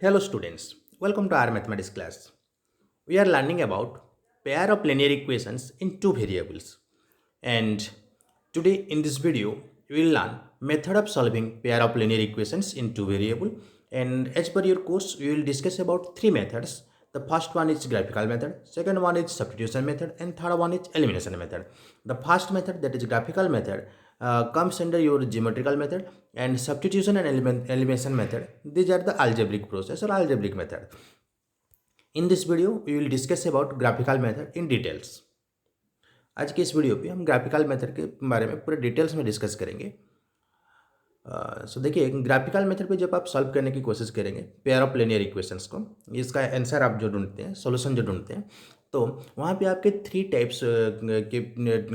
Hello students, welcome to our mathematics class. We are learning about pair of linear equations in two variables. And today in this video, we will learn method of solving pair of linear equations in two variable. And as per your course, we will discuss about three methods. The first one is graphical method, second one is substitution method, and third one is elimination method. The first method, that is graphical method, comes under your geometrical method, and substitution and elimination method, these are the algebraic process or algebraic method. In this video we will discuss about graphical method in details. आज के इस video पे हम graphical method के बारे में पूरे details में डिस्कस करेंगे। सो देखिए, ग्राफिकल मेथड पे जब आप सॉल्व करने की कोशिश करेंगे पेयर ऑफ लिनियर इक्वेशंस को, इसका आंसर आप जो ढूंढते हैं, सॉल्यूशन जो ढूंढते हैं, तो वहाँ पे आपके थ्री टाइप्स के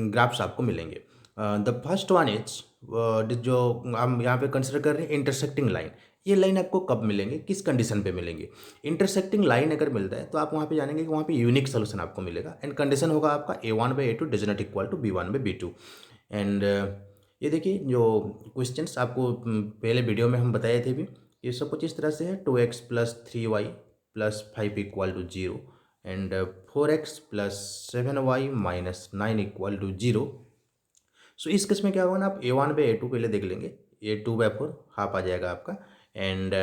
ग्राफ्स आपको मिलेंगे। द फर्स्ट वन इज जो हम यहाँ पे कंसिडर कर रहे हैं इंटरसेक्टिंग लाइन। ये लाइन आपको कब मिलेंगे, किस कंडीशन पे मिलेंगे? इंटरसेक्टिंग लाइन अगर मिलता है तो आप वहाँ पे जानेंगे कि वहाँ पे यूनिक सोल्यूशन आपको मिलेगा, एंड कंडीशन होगा आपका a1/a2 does not equal to b1/b2। And ये देखिए, जो क्वेश्चंस आपको पहले वीडियो में हम बताए थे भी, ये सब कुछ इस तरह से है। 2x + 3y + 5 = 0 and 4x + 7y - 9 = 0। सो इस केस में क्या होगा ना, आप a1/a2 पहले देख लेंगे, a2/4 हाफ आ जाएगा आपका, एंड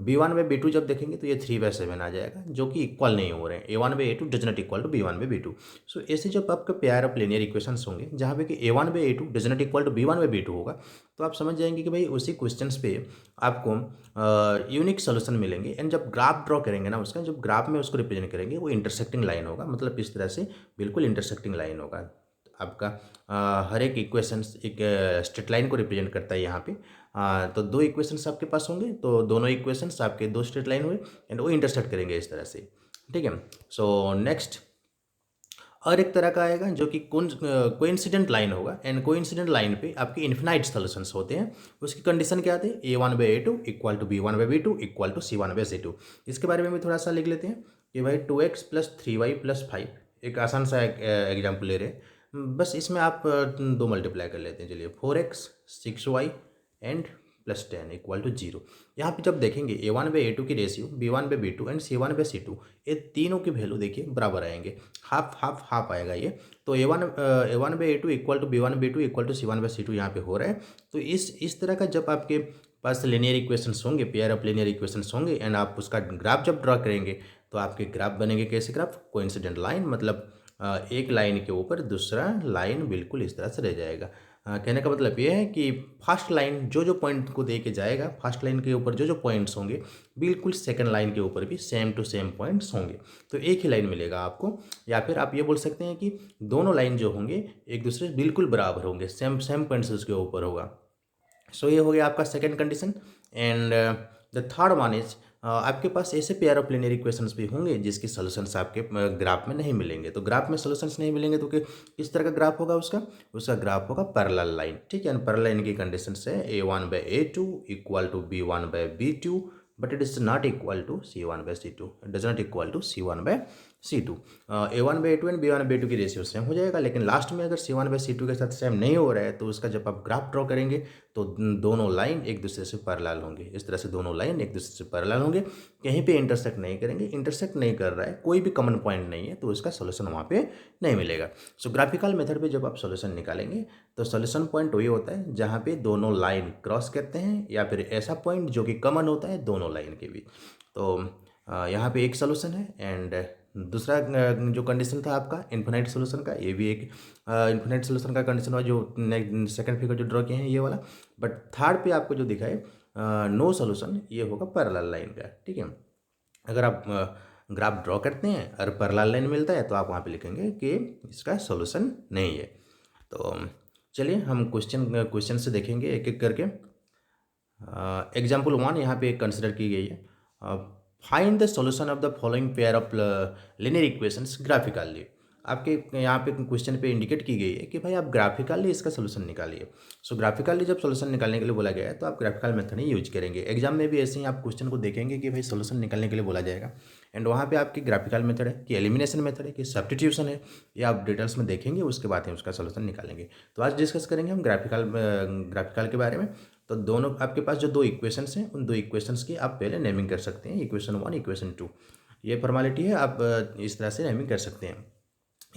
b1/b2 जब देखेंगे तो ये 3/7 आ जाएगा, जो कि इक्वल नहीं हो रहे हैं। a1/a2 does not equal to b1/b2। So ऐसे जब आपका पेयर ऑफ लिनियर इक्वेशंस होंगे जहाँ पे कि a1/a2 does not equal to b1/b2 होगा, तो आप समझ जाएंगे कि भाई उसी क्वेश्चंस पे आपको यूनिक सोल्यूशन मिलेंगे। एंड जब ग्राफ ड्रॉ करेंगे ना उसका, जब ग्राफ में उसको रिप्रेजेंट करेंगे, वो इंटरसेक्टिंग लाइन होगा, मतलब इस तरह से बिल्कुल इंटरसेक्टिंग लाइन होगा आपका। हर एक इक्वेशंस एक स्ट्रेट लाइन को रिप्रेजेंट करता है यहाँ पे। तो दो इक्वेशंस आपके पास होंगे, तो दोनों इक्वेशंस आपके दो स्ट्रेट लाइन हुए एंड वो इंटरसेक्ट करेंगे इस तरह से, ठीक है। सो नेक्स्ट और एक तरह का आएगा जो कि कोइंसिडेंट लाइन होगा, एंड कोइंसिडेंट लाइन पे आपके इन्फिनाइट सॉल्यूशंस होते हैं। उसकी कंडीशन क्या आती है? a1/a2 = b1/b2 = c1/c2। इसके बारे में भी थोड़ा सा लिख लेते हैं कि भाई 2x + 3y + 5, एक आसान सा एग्जाम्पल ले रहे हैं। बस इसमें आप दो मल्टीप्लाई कर लेते हैं। चलिए, 4x 6y एंड +10 = 0। यहाँ पे जब देखेंगे a1/a2 की रेशियो, b1/b2 एंड c1/c2, ये तीनों की वैल्यू देखिए बराबर आएंगे, हाफ हाफ हाफ आएगा ये। तो a1/a2 = b1/b2 = c1/c2 यहाँ पे हो रहा है। तो इस तरह का जब आपके पास लिनियर इक्वेशंस होंगे, पेयर ऑफ लिनियर इक्वेशंस होंगे, एंड आप उसका ग्राफ जब ड्रॉ करेंगे तो आपके ग्राफ बनेंगे कैसे ग्राफ? कोइंसिडेंट लाइन, मतलब एक लाइन के ऊपर दूसरा लाइन बिल्कुल इस तरह से रह जाएगा। कहने का मतलब ये है कि फर्स्ट लाइन जो जो पॉइंट को दे के जाएगा, फर्स्ट लाइन के ऊपर जो जो पॉइंट्स होंगे, बिल्कुल सेकंड लाइन के ऊपर भी सेम टू सेम पॉइंट्स होंगे, तो एक ही लाइन मिलेगा आपको। या फिर आप ये बोल सकते हैं कि दोनों लाइन जो होंगे एक दूसरे से बिल्कुल बराबर होंगे, सेम सेम पॉइंट्स उसके ऊपर होगा। सो ये हो गया आपका second condition. And the third one is, आपके पास ऐसे पेयर ऑफ लिनियर इक्वेशंस भी होंगे जिसके सॉल्यूशंस आपके ग्राफ में नहीं मिलेंगे। तो ग्राफ में सॉल्यूशंस नहीं मिलेंगे तो किस तरह का ग्राफ होगा उसका? उसका ग्राफ होगा पैरेलल लाइन, ठीक है। पैरेलल लाइन की कंडीशन है a1/a2 = b1/b2 but it is not equal to c1/c2, it does not equal to c1/c2। a1/a2 and b1/b2 की रेशियो सेम हो जाएगा, लेकिन लास्ट में अगर c1/c2 के साथ सेम नहीं हो रहा है तो उसका जब आप ग्राफ ड्रॉ करेंगे तो दोनों लाइन एक दूसरे से पैरेलल होंगे। इस तरह से दोनों लाइन एक दूसरे से पैरेलल होंगे, कहीं पे इंटरसेक्ट नहीं करेंगे। इंटरसेक्ट नहीं कर रहा है, कोई भी कॉमन पॉइंट नहीं है, तो इसका सोल्यूशन वहाँ पे नहीं मिलेगा। सो ग्राफिकल मेथड पे जब आप सोल्यूशन निकालेंगे तो सोल्यूशन पॉइंट वही होता है जहाँ पे दोनों लाइन क्रॉस करते हैं, या फिर ऐसा पॉइंट जो कि कॉमन होता है दोनों लाइन के भी। तो यहाँ पे एक सोल्यूशन है, एंड दूसरा जो कंडीशन था आपका इन्फिनाइट सोल्यूशन का, ये भी एक इन्फिनाइट सोल्यूशन का कंडीशन हुआ जो सेकंड फिगर जो ड्रॉ किए हैं ये वाला। बट थर्ड पे आपको जो दिखा है नो सोल्यूशन, ये होगा पैरेलल लाइन का, ठीक है। अगर आप ग्राफ ड्रॉ करते हैं और पैरेलल लाइन मिलता है तो आप वहाँ पे लिखेंगे कि इसका सोल्यूशन नहीं है। तो चलिए हम क्वेश्चन से देखेंगे एक एक करके। एग्जाम्पल 1 यहाँ पे कंसिडर की गई है। Find the solution of the following pair of linear equations graphically. आपके यहाँ पे क्वेश्चन पे इंडिकेट की गई है कि भाई आप ग्राफिकली इसका सोल्यूशन निकालिए। सो ग्राफिकली जब सोल्यूशन निकालने के लिए बोला गया है तो आप ग्राफिकल मेथड ही यूज करेंगे। एग्जाम में भी ऐसे ही आप क्वेश्चन को देखेंगे कि भाई सोल्यूशन निकालने के लिए बोला जाएगा, एंड वहाँ पे आपकी ग्राफिकल मेथड है कि एलिमिनेशन मेथड है कि सब्स्टिट्यूशन है, ये आप डिटेल्स में देखेंगे, उसके बाद ही उसका सोल्यूशन निकालेंगे। तो आज डिस्कस करेंगे हम ग्राफिकल के बारे में। तो दोनों आपके पास जो दो इक्वेशंस हैं उन दो इक्वेशंस की आप पहले नेमिंग कर सकते हैं, इक्वेशन 1 इक्वेशन 2। ये फॉर्मेलिटी है, आप इस तरह से नेमिंग कर सकते हैं।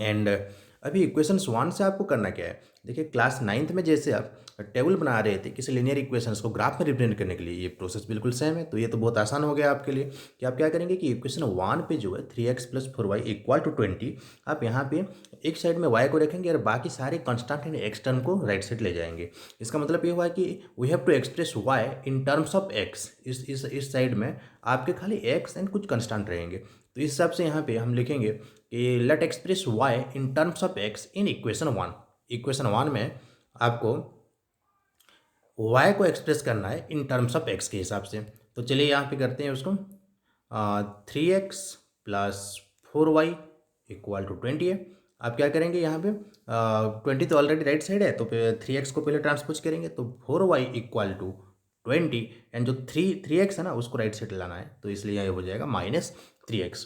एंड अभी इक्वेशंस 1 से आपको करना क्या है, देखिए क्लास 9th में जैसे आप टेबल बना रहे थे किसी लीनियर इक्वेशंस को ग्राफ में रिप्रेजेंट करने के लिए, ये प्रोसेस बिल्कुल सेम है। तो ये तो बहुत आसान हो गया आपके लिए कि आप क्या करेंगे कि इक्वेशन 1 पे जो है 3x + 4y = 20, आप यहाँ पे एक साइड में y को रखेंगे और बाकी सारे कंस्टेंट एंड एक्स टर्म को राइट साइड ले जाएंगे। इसका मतलब ये हुआ कि we have to express y in terms of x। इस साइड में आपके खाली x एंड कुछ कंस्टेंट रहेंगे। तो इस हिसाब से यहाँ पे हम लिखेंगे कि let express y in terms of x in equation 1। Equation 1 में आपको y को एक्सप्रेस करना है इन टर्म्स ऑफ x के हिसाब से। तो चलिए यहाँ पे करते हैं उसको 3x + 4y = 20 है। आप क्या करेंगे यहाँ पे 20 तो ऑलरेडी राइट साइड है, तो 3x को पहले ट्रांसपोज करेंगे तो 4y = 20, एंड जो 3x है ना उसको राइट साइड लाना है, तो इसलिए ये हो जाएगा -3x।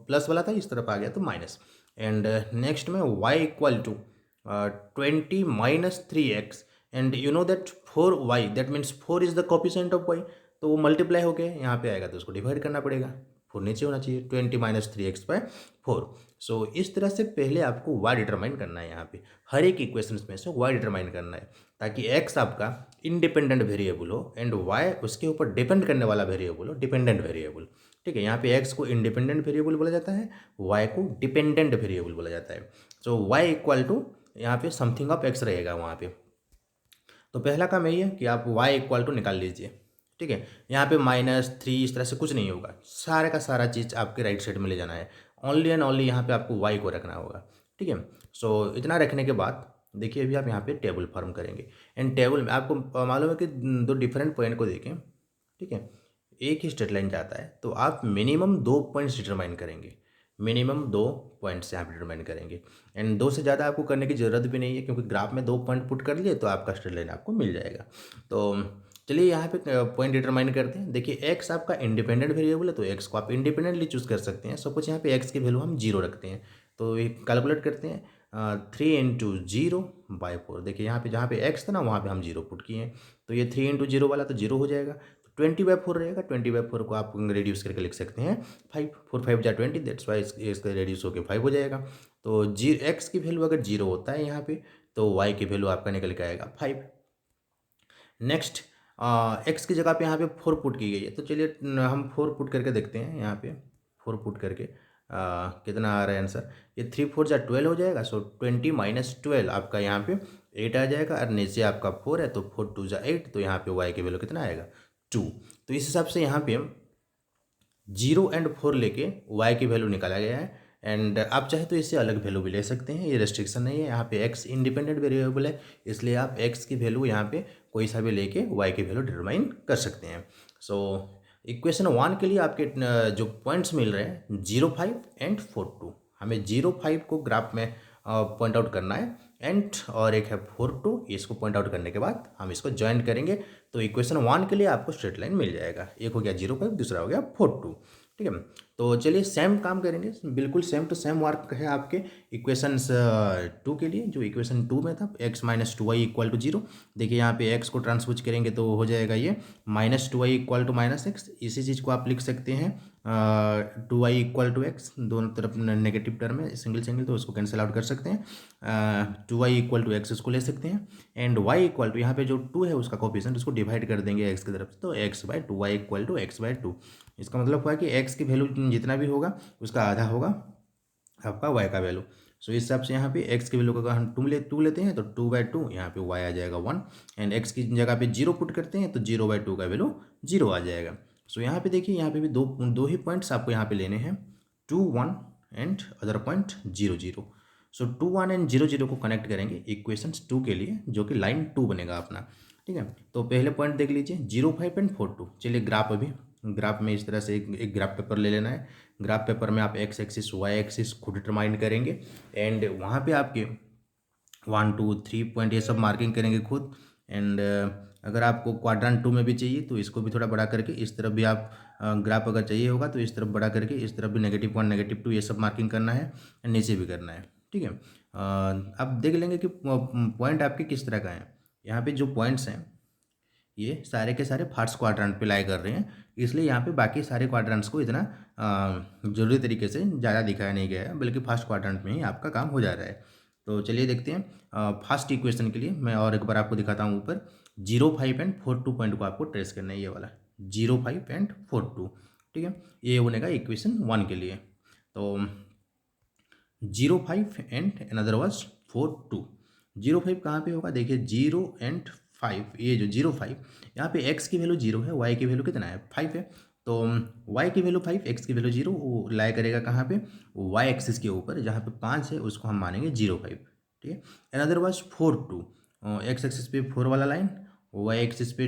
प्लस वाला था इस तरफ आ गया तो माइनस। एंड नेक्स्ट में y = 20 - 3x, and you know that 4y that means 4 is the coefficient of y, तो वो मल्टीप्लाई हो गया यहाँ पे आएगा तो उसको डिवाइड करना पड़ेगा, 4 नीचे होना चाहिए, 20 - 3x/4। सो इस तरह से पहले आपको y डिटरमाइन करना है, यहाँ पे हर एक इक्वेशंस में से y डिटरमाइन करना है ताकि x आपका इंडिपेंडेंट वेरिएबल हो एंड y उसके ऊपर डिपेंड करने वाला वेरिएबल हो, डिपेंडेंट वेरिएबल। ठीक है, यहाँ पे x को इंडिपेंडेंट वेरिएबल बोला जाता है, y को डिपेंडेंट वेरिएबल बोला जाता है। सो y = यहाँ पे समथिंग ऑफ x रहेगा वहाँ पे। तो पहला काम यही है कि आप y = निकाल लीजिए। ठीक है, यहाँ पे -3 इस तरह से कुछ नहीं होगा, सारे का सारा चीज़ आपके राइट साइड में ले जाना है, ओनली एंड ओनली यहाँ पे आपको y को रखना होगा। ठीक है, सो इतना रखने के बाद देखिए अभी आप यहाँ पे टेबल फॉर्म करेंगे, एंड टेबल में आपको मालूम है कि दो डिफरेंट पॉइंट को देखें। ठीक है, एक ही स्ट्रेट लाइन जाता है तो आप मिनिमम 2 पॉइंट्स डिटरमाइन करेंगे, मिनिमम 2 पॉइंट्स यहाँ पे डिटरमाइन करेंगे, एंड 2 से ज़्यादा आपको करने की ज़रूरत भी नहीं है क्योंकि ग्राफ में 2 पॉइंट पुट कर लिए तो आपका स्ट्रेट लाइन आपको मिल जाएगा। तो चलिए यहाँ पे पॉइंट डिटरमाइन करते हैं। देखिए एक्स आपका इंडिपेंडेंट वेरिएबल है तो एक्स को आप इंडिपेंडेंटली चूज़ कर सकते हैं। सपोज यहाँ पे एक्स की वैल्यू हम 0 रखते हैं, तो ये कैलकुलेट करते हैं 3 × 0/4। देखिए यहाँ पे जहाँ पे एक्स था ना वहाँ पे हम 0 पुट किए हैं, तो ये 3 × 0 वाला तो 0 हो जाएगा, 20/4 रहेगा। 20/4 को आप रिड्यूस करके लिख सकते हैं 5, 4 5 जा 20, दैट्स वाई इसका रिड्यूस होकर 5 हो जाएगा। तो एक्स की वैल्यू अगर 0 होता है यहाँ पे तो वाई की वैल्यू आपका निकल के आएगा 5। नेक्स्ट एक्स की जगह पे यहाँ पे 4 पुट की गई है, तो चलिए हम 4 पुट करके देखते हैं। यहाँ पे 4 पुट करके कितना आ रहा है आंसर, ये 3 4 जा 12 हो जाएगा। सो 20 - 12 आपका यहाँ पे 8 आ जाएगा, और नीचे आपका 4 है तो 4 2 जा 8, तो यहाँ पे वाई की वैल्यू कितना आएगा 2। तो इस हिसाब से यहाँ पे 0 एंड 4 लेके y की वैल्यू निकाला गया है, एंड आप चाहे तो इससे अलग वैल्यू भी ले सकते हैं, ये रेस्ट्रिक्शन नहीं है। यहाँ पे x इंडिपेंडेंट वेरिएबल है इसलिए आप x की वैल्यू यहाँ पे कोई सा भी लेके y की वैल्यू डिटरमाइन कर सकते हैं। सो इक्वेशन 1 के लिए आपके जो पॉइंट्स मिल रहे हैं 0 5 एंड 4 2, हमें 0 5 को ग्राफ में पॉइंट आउट करना है, एंड और एक है 4 2, इसको पॉइंट आउट करने के बाद हम इसको ज्वाइन करेंगे तो इक्वेशन 1 के लिए आपको स्ट्रेट लाइन मिल जाएगा। एक हो गया 0 5, दूसरा हो गया 4 2। ठीक है, तो चलिए सेम काम करेंगे, बिल्कुल सेम टू सेम वर्क है आपके इक्वेशंस 2 के लिए। जो इक्वेशन 2 में था x - 2y = 0, देखिए यहाँ पे x को ट्रांसपोज करेंगे तो हो जाएगा ये -2y = -x। इसी चीज़ को आप लिख सकते हैं 2y = x, दोनों तरफ नेगेटिव टर्म है, सिंगल सिंगल तो उसको कैंसिल आउट कर सकते हैं। 2y = x इसको ले सकते हैं, एंड y = यहाँ पे जो 2 है उसका कोफिशिएंट उसको डिवाइड कर देंगे x की तरफ से, तो x/2, y = x/2। इसका मतलब हुआ कि x की वैल्यू जितना भी होगा उसका आधा होगा आपका y का वैल्यू। सो इस हिसाब से यहाँ पे x की वैल्यू का अगर हम 2 लेते हैं तो 2/2, यहाँ पे y आ जाएगा 1, एंड x की जगह पे 0 पुट करते हैं तो 0/2 का वैल्यू 0 आ जाएगा। सो यहाँ पे देखिए यहाँ पे भी दो ही पॉइंट्स आपको यहाँ पे लेने हैं, 2 1 and other point 0 0। So 2 1 and 0 0 को कनेक्ट करेंगे इक्वेशंस 2 के लिए, जो कि लाइन 2 बनेगा अपना। ठीक है, तो पहले पॉइंट देख लीजिए 0 5 एंड 4 2। चलिए ग्राफ में इस तरह से एक ग्राफ पेपर ले लेना है। ग्राफ पेपर में आप x एक्सिस y एक्सिस खुद डिटरमाइन करेंगे, एंड वहाँ पे आपके 1 2 3 पॉइंट ये सब मार्किंग करेंगे खुद। एंड अगर आपको क्वाड्रेंट 2 में भी चाहिए तो इसको भी थोड़ा बड़ा करके, इस तरफ भी आप ग्राफ अगर चाहिए होगा तो इस तरफ बड़ा करके, इस तरफ भी -1 -2 ये सब मार्किंग करना है, एंड नीचे भी करना है। ठीक है, आप देख लेंगे कि पॉइंट आपके किस तरह का है। यहाँ पे जो पॉइंट्स हैं ये सारे के सारे फर्स्ट क्वाड्रेंट पे लाई कर रहे हैं, इसलिए यहाँ पे बाकी सारे क्वाड्रेंट्स को इतना ज़रूरी तरीके से ज़्यादा दिखाया नहीं गया है, बल्कि फर्स्ट क्वाड्रेंट में ही आपका काम हो जा रहा है। तो चलिए देखते हैं फर्स्ट इक्वेशन के लिए मैं और एक बार आपको दिखाता हूँ। ऊपर 0, 5 एंड 4, 2 पॉइंट को आपको ट्रेस करना है, ये वाला 0, 5 एंड 4, 2। ठीक है, ये होने का इक्वेशन 1 के लिए। तो 0, 5 एंड अनदर वाज 4, 2। 0, 5 कहाँ पे होगा, देखिए 0 एंड 5, ये जो 0, 5 यहाँ पे x की वैल्यू 0 है, y की वैल्यू कितना है 5 है। तो y की वैल्यू 5, x की वैल्यू 0, वो लाई करेगा कहाँ पे, y एक्सिस के ऊपर, जहाँ पे 5 है उसको हम मानेंगे 0, 5। ठीक है, अनदर वाज 4, 2, x एक्सिस पे 4 वाला लाइन, y एक्सिस पे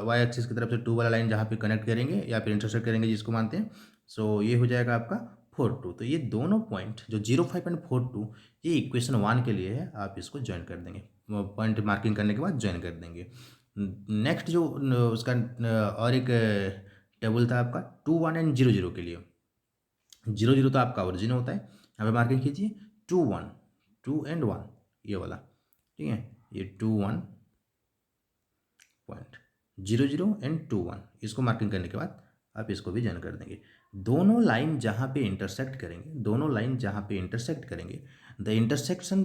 y एक्सिस की तरफ से 2 वाला लाइन जहाँ पे कनेक्ट करेंगे या फिर इंटरसेक्ट करेंगे जिसको मानते हैं। सो ये हो जाएगा आपका 4, 2। तो ये दोनों पॉइंट जो 0, 5 एंड 4, 2 ये इक्वेशन 1 के लिए है, आप इसको ज्वाइन कर देंगे, पॉइंट मार्किंग करने के बाद ज्वाइन कर देंगे। नेक्स्ट जो उसका और एक टेबल था आपका 2, 1 एंड 0, 0 के लिए। 0, 0 तो आपका ओरिजिन होता है, यहाँ पे मार्किंग कीजिए 2, 1, 2 एंड 1 ये वाला। ठीक है, ये 2, 1 पॉइंट 0, 0 एंड 2, 1 इसको मार्किंग करने के बाद आप इसको भी ज्वाइन कर देंगे। दोनों लाइन जहाँ पे इंटरसेक्ट करेंगे, दोनों लाइन जहाँ पे इंटरसेक्ट करेंगे, the intersection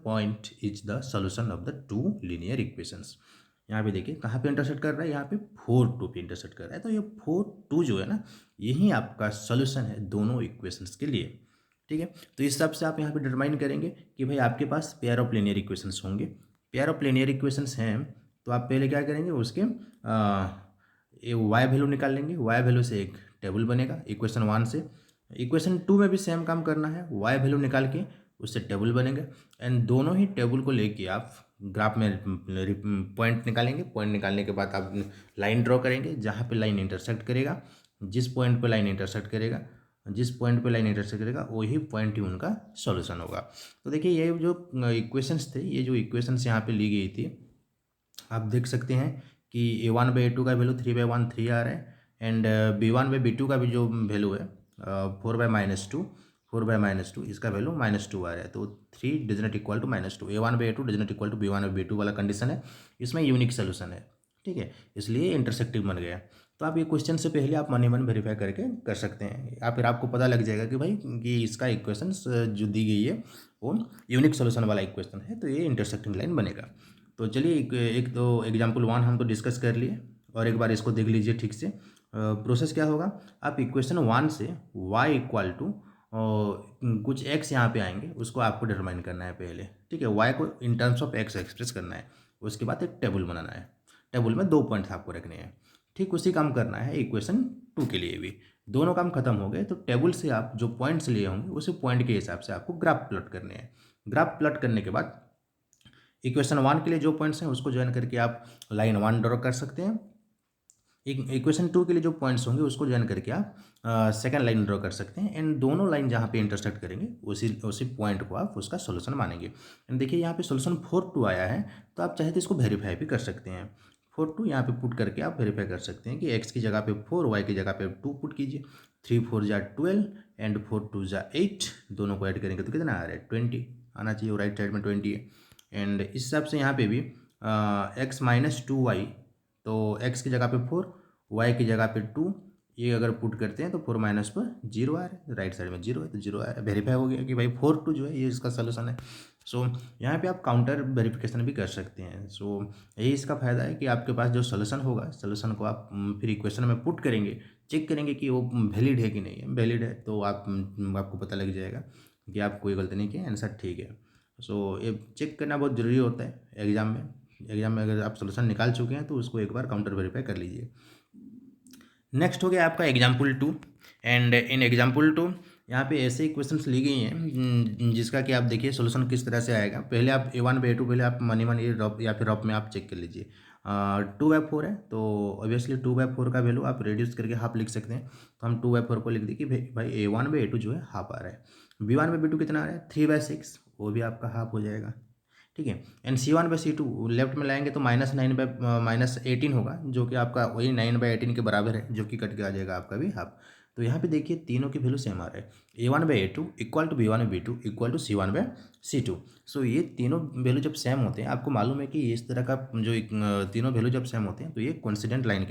point is the solution of the two linear equations. यहाँ पे देखिए कहाँ पे इंटरसेक्ट कर रहा है, यहाँ पे 4, 2 पे इंटरसेक्ट कर रहा है। तो ये 4, 2 जो है ना, यही आपका सॉल्यूशन है दोनों इक्वेशंस के लिए। ठीक है, तो इस हिसाब से आप यहाँ पे डिटरमाइन करेंगे कि भाई आपके पास पेयर ऑफ लीनियर इक्वेशंस होंगे। पेयर ऑफ लीनियर इक्वेशंस हैं तो आप पहले क्या करेंगे, उसके वाई वैल्यू निकाल लेंगे। वाई वैल्यू से एक टेबल बनेगा इक्वेशन 1 से। इक्वेशन 2 में भी सेम काम करना है, वाई वैल्यू निकाल के उससे टेबल बनेगा। एंड दोनों ही टेबल को लेके आप ग्राफ में पॉइंट निकालेंगे। पॉइंट निकालने के बाद आप लाइन ड्रॉ करेंगे, जहाँ पे लाइन इंटरसेक्ट करेगा, जिस पॉइंट पे लाइन इंटरसेक्ट करेगा, जिस पॉइंट पे लाइन इंटरसेक्ट करेगा वही पॉइंट ही उनका सॉल्यूशन होगा। तो देखिए ये जो इक्वेशंस थे, ये जो इक्वेशंस यहाँ पे ली गई थी, आप देख सकते हैं कि A1/A2 का वैल्यू 3/1 3 आ रहा है। एंड B1/B2 का भी जो वैल्यू है 4/-2, 4/-2 इसका वैल्यू -2 आ रहा है। तो 3 does not equal to -2, A1/A2 does not equal to B1/B2 वाला कंडीशन है, इसमें यूनिक सोल्यूशन है। ठीक है, इसलिए इंटरसेक्टिव बन गया। तो आप ये क्वेश्चन से पहले आप मन ही मन वेरीफाई करके कर सकते हैं, या फिर आपको पता लग जाएगा कि भाई कि इसका इक्वेशन जो दी गई है वो यूनिक सोल्यूशन वाला इक्वेशन है, तो ये इंटरसेक्टिंग लाइन बनेगा। तो चलिए एक तो एग्जाम्पल 1 हम तो डिस्कस कर लिए, और एक बार इसको देख लीजिए ठीक से। प्रोसेस क्या होगा, आप इक्वेशन 1 से y इक्वल टू कुछ x यहाँ पे आएंगे, उसको आपको डिटरमाइन करना है पहले। ठीक है, y को इन टर्म्स ऑफ x एक्सप्रेस करना है, उसके बाद एक टेबल बनाना है, टेबल में 2 पॉइंट्स आपको रखने हैं। ठीक उसी काम करना है इक्वेशन 2 के लिए भी। दोनों काम खत्म हो गए तो टेबल से आप जो पॉइंट्स लिए होंगे उसी पॉइंट के हिसाब से आपको ग्राफ प्लॉट करने हैं। ग्राफ प्लॉट करने के बाद इक्वेशन 1 के लिए जो पॉइंट्स हैं उसको ज्वाइन करके आप लाइन 1 ड्रॉ कर सकते हैं। इक्वेशन 2 के लिए जो पॉइंट्स होंगे उसको ज्वाइन करके आप सेकंड लाइन ड्रॉ कर सकते हैं। एंड दोनों लाइन जहाँ पे इंटरसेक्ट करेंगे उसी पॉइंट को आप उसका सोल्यूशन मानेंगे। एंड देखिए यहाँ पे सोल्यूशन 4, 2 आया है, तो आप चाहे तो इसको वेरीफाई भी कर सकते हैं। 4, 2 यहाँ पे पुट करके आप वेरीफाई कर सकते हैं कि x की जगह पे 4, y की जगह पे 2 पुट कीजिए। 3 4 जा 12 एंड 4 2 जा 8, दोनों को ऐड करेंगे तो कितना आ रहा है 20 आना चाहिए, राइट साइड में 20 है। एंड इस हिसाब से यहाँ पे भी x-2y, तो x की जगह पे 4, y की जगह पे 2, ये अगर पुट करते हैं तो 4 माइनस पर 0 आ रहा है, राइट साइड में 0 है तो 0 आ रहा है। वेरीफाई हो गया कि भाई 4, 2 जो है ये इसका सोल्यूशन है। सो यहाँ पे आप काउंटर वेरिफिकेशन भी कर सकते हैं। सो यही इसका फ़ायदा है कि आपके पास जो सोल्यूशन होगा, सोल्यूशन को आप फिर इक्वेशन में पुट करेंगे, चेक करेंगे कि वो वैलिड है कि नहीं है। वैलिड है तो आपको पता लग जाएगा कि आप कोई गलती नहीं किए, आंसर ठीक है। सो ये चेक करना बहुत ज़रूरी होता है एग्ज़ाम में अगर आप सोल्यूशन निकाल चुके हैं तो उसको एक बार काउंटर वेरीफाई कर लीजिए। नेक्स्ट हो गया आपका एग्जाम्पल 2। एंड इन एग्जाम्पल 2 यहाँ पे ऐसे ही क्वेश्चंस ली गई हैं जिसका कि आप देखिए सोल्यूशन किस तरह से आएगा। पहले आप A1/A2 पहले आप मनी रफ या फिर रफ में आप चेक कर लीजिए। 2/4 है तो ऑब्वियसली 2/4 का वैल्यू आप रिड्यूस करके हाफ लिख सकते हैं। तो हम 2/4 को लिख दें कि भाई A1/A2 जो है हाफ आ रहा है। B1/B2 कितना आ रहा है 3/6, वो भी आपका हाफ हो जाएगा। ठीक है, एंड C1/C2 लेफ्ट में लाएंगे तो -9/-18 होगा, जो कि आपका वही 9/18 के बराबर है, जो कि कट के आ जाएगा आपका भी हाफ। तो यहाँ पे देखिए तीनों की वैल्यू सेम आ रहा है, a1/a2 equal to b1/b2 equal to c1/c2। सो ये तीनों वैल्यू जब सेम होते हैं, आपको मालूम है कि इस तरह का जो तीनों वैल्यू जब सेम होते हैं तो ये कोइंसिडेंट लाइन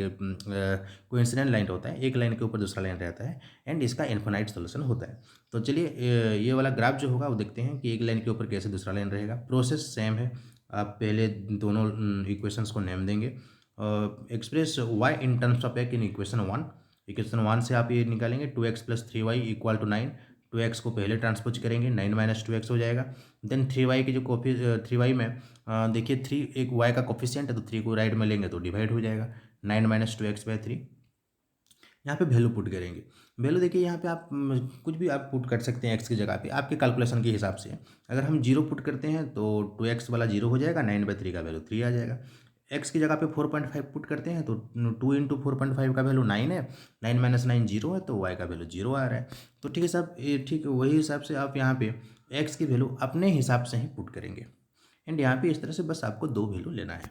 होता है, एक लाइन के ऊपर दूसरा लाइन रहता है एंड इसका इन्फिनाइट सोल्यूशन होता है। तो चलिए ये वाला ग्राफ जो होगा वो देखते हैं कि एक लाइन के ऊपर कैसे दूसरा लाइन रहेगा। प्रोसेस सेम है, आप पहले दोनों इक्वेशंस को नेम देंगे। Express y in terms of x in equation 1 से आप ये निकालेंगे 2x + 3y equal to 9। 2x को पहले ट्रांसपोज करेंगे, 9 - 2x हो जाएगा। देन 3y की जो 3y में देखिए 3 एक y का कोफिशिएंट है तो 3 को राइट में लेंगे तो डिवाइड हो जाएगा, 9 - 2x/3। यहाँ पे वैल्यू पुट करेंगे। वैल्यू देखिए यहाँ पे आप कुछ भी आप पुट कर सकते हैं एक्स की जगह पे आपके कैलकुलेशन के हिसाब से। अगर हम 0 पुट करते हैं तो 2x वाला 0 हो जाएगा, 9/3 का वैल्यू 3 आ जाएगा। एक्स की जगह पे 4.5 पुट करते हैं तो 2 × 4.5 का वैल्यू 9 है, 9 - 9 0 है, तो वाई का वैल्यू 0 आ रहा है। तो ठीक है साहब, ये ठीक वही हिसाब से आप यहाँ पे एक्स की वैल्यू अपने हिसाब से ही पुट करेंगे एंड यहाँ पे इस तरह से बस आपको 2 वैल्यू लेना है।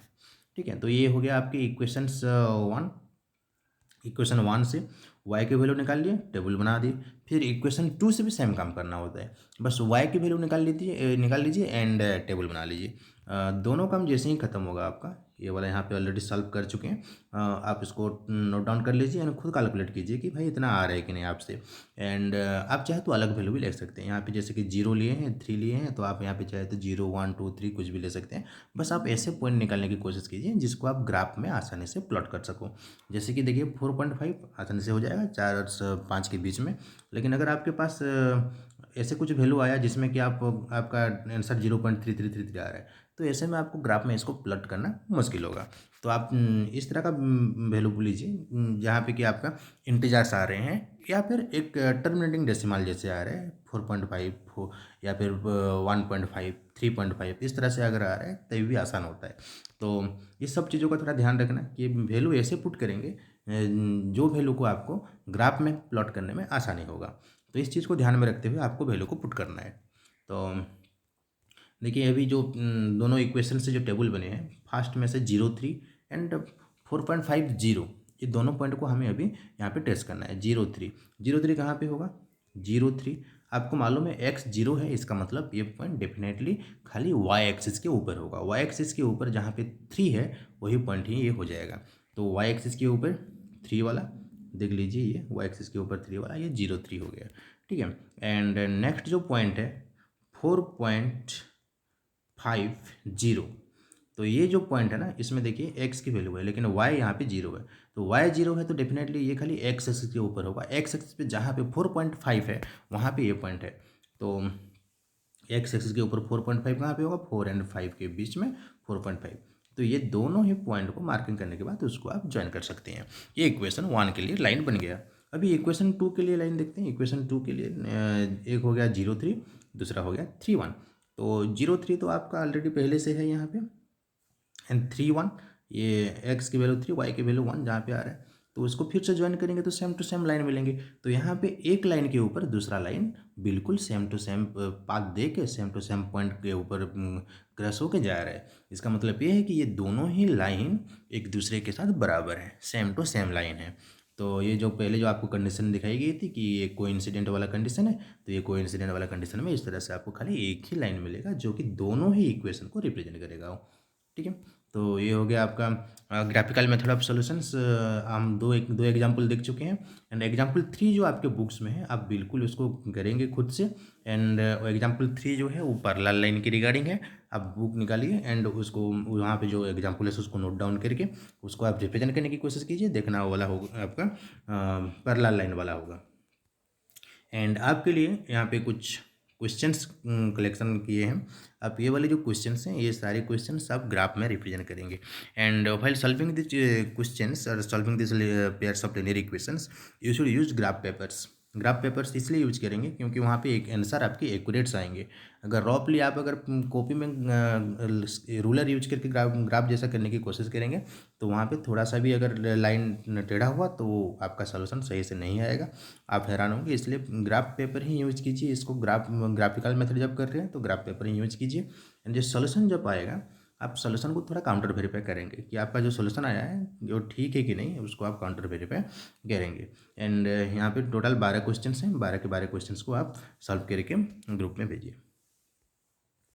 ठीक है, तो ये हो गया आपकी इक्वेशन 1 से y की वैल्यू निकाल लिए, टेबल बना दिए। फिर इक्वेशन 2 से भी सेम काम करना होता है, बस y की वैल्यू निकाल लीजिए एंड टेबल बना लीजिए। दोनों काम जैसे ही खत्म होगा आपका, ये वाला यहाँ पे ऑलरेडी सॉल्व कर चुके हैं, आप इसको नोट डाउन कर लीजिए एंड खुद कैलकुलेट कीजिए कि भाई इतना आ रहा है कि नहीं आपसे। एंड आप चाहे तो अलग वैल्यू भी ले सकते हैं, यहाँ पे जैसे कि 0 लिए हैं, 3 लिए हैं, तो आप यहाँ पे चाहे तो 0 1 2 3 कुछ भी ले सकते हैं। बस आप ऐसे पॉइंट निकालने की कोशिश कीजिए जिसको आप ग्राफ में आसानी से प्लॉट कर सको। जैसे कि देखिए 4.5 आसानी से हो जाएगा 4 और 5 के बीच में। लेकिन अगर आपके पास ऐसे कुछ वैल्यू आया जिसमें कि आपका आंसर 0.3333 आ रहा है, तो ऐसे में आपको ग्राफ में इसको प्लॉट करना मुश्किल होगा। तो आप इस तरह का वैल्यू लीजिए जहाँ पे कि आपका इंटीजर्स आ रहे हैं या फिर एक टर्मिनेटिंग डेसिमल जैसे आ रहे हैं 4.5 या फिर 1.5 3.5 इस तरह से अगर आ रहा है तभी भी आसान होता है। तो इस सब चीज़ों का थोड़ा ध्यान रखना कि वैल्यू ऐसे पुट करेंगे जो वैल्यू को आपको ग्राफ में प्लॉट करने में आसानी होगा। तो इस चीज़ को ध्यान में रखते हुए आपको वैल्यू को पुट करना है। तो देखिए अभी जो दोनों इक्वेशन से जो टेबल बने हैं, फर्स्ट में से 0 3 एंड 4.50, ये दोनों पॉइंट को हमें अभी यहाँ पे टेस्ट करना है। 0 3 कहाँ पे होगा? 0 3 आपको मालूम है x 0 है, इसका मतलब ये पॉइंट डेफिनेटली खाली y एक्सिस के ऊपर होगा। y एक्सिस के ऊपर जहाँ पे 3 है वही पॉइंट ही ये हो जाएगा। तो y एक्सिस के ऊपर 3 वाला देख लीजिए, ये y एक्सिस के ऊपर 3 वाला, ये 0 3 हो गया। ठीक है, एंड नेक्स्ट जो पॉइंट है 4.50, तो ये जो पॉइंट है ना, इसमें देखिए x की वैल्यू है लेकिन y यहाँ पे 0 है। तो y 0 है तो डेफिनेटली ये खाली x एक्सिस के ऊपर होगा। x एक्सिस पे जहाँ पे 4.5 है वहाँ पे ये पॉइंट है। तो x एक्सिस के ऊपर 4.5 कहाँ पे होगा? 4 और 5 के बीच में 4.5। तो ये दोनों ही पॉइंट को मार्किंग करने के बाद उसको आप ज्वाइन कर सकते हैं। ये इक्वेशन 1 के लिए लाइन बन गया। अभी इक्वेशन 2 के लिए लाइन देखते हैं। इक्वेशन 2 के लिए एक हो गया 0 3, दूसरा हो गया 3 1। तो 0 3 तो आपका ऑलरेडी पहले से है यहाँ पे, एंड 3 1 ये x की वैल्यू 3 y की वैल्यू 1 जहाँ पे आ रहा है, तो उसको फिर से ज्वाइन करेंगे तो सेम टू सेम लाइन मिलेंगे। तो यहाँ पे एक लाइन के ऊपर दूसरा लाइन बिल्कुल सेम टू सेम पाथ दे के सेम टू सेम पॉइंट के ऊपर क्रॉस होके जा रहा है। इसका मतलब ये है कि ये दोनों ही लाइन एक दूसरे के साथ बराबर है, सेम टू सेम लाइन है। तो ये जो पहले जो आपको कंडीशन दिखाई गई थी कि ये कोइंसिडेंट वाला कंडीशन है, तो ये कोइंसिडेंट वाला कंडीशन में इस तरह से आपको खाली एक ही लाइन मिलेगा जो कि दोनों ही इक्वेशन को रिप्रेजेंट करेगा। ठीक है, तो ये हो गया आपका ग्राफिकल मेथड ऑफ सॉल्यूशंस। हम दो एग्जांपल देख चुके हैं एंड एग्जांपल 3 जो आपके बुक्स में है आप बिल्कुल उसको करेंगे खुद से। एंड एग्जांपल 3 जो है वो पैरेलल लाइन की रिगार्डिंग है। आप बुक निकालिए एंड उसको वहाँ पे जो एग्जांपल है उसको नोट डाउन करके उसको आप रिप्रेजेंट करने की कोशिश कीजिए। देखना वाला होगा आपका पैरेलल लाइन वाला होगा। एंड आपके लिए यहाँ पे कुछ क्वेश्चंस कलेक्शन किए हैं। आप ये वाले जो क्वेश्चंस हैं ये सारे क्वेश्चंस आप ग्राफ में रिप्रेजेंट करेंगे। And while solving this questions और solving this pairs of linear equations you should use graph papers. Graph papers इसलिए यूज करेंगे क्योंकि वहाँ पे एक आंसर आपके एक्यूरेट्स आएंगे। अगर रॉपली आप अगर कॉपी में रूलर यूज करके ग्राफ जैसा करने की कोशिश करेंगे तो वहाँ पे थोड़ा सा भी अगर लाइन टेढ़ा हुआ तो आपका सॉल्यूशन सही से नहीं आएगा, आप हैरान होंगे। इसलिए ग्राफ पेपर ही यूज कीजिए। इसको ग्राफिकल मेथड जब कर रहे हैं तो ग्राफ पेपर ही यूज कीजिए एंड जो सॉल्यूशन जब आएगा आप सॉल्यूशन को थोड़ा काउंटर वेरीफाई करेंगे कि आपका जो सॉल्यूशन आया है वो ठीक है कि नहीं, उसको आप काउंटर वेरीफाई करेंगे। एंड यहाँ पे टोटल 12 क्वेश्चन हैं, 12 के 12 क्वेश्चन को आप सॉल्व करके ग्रुप में भेजिए।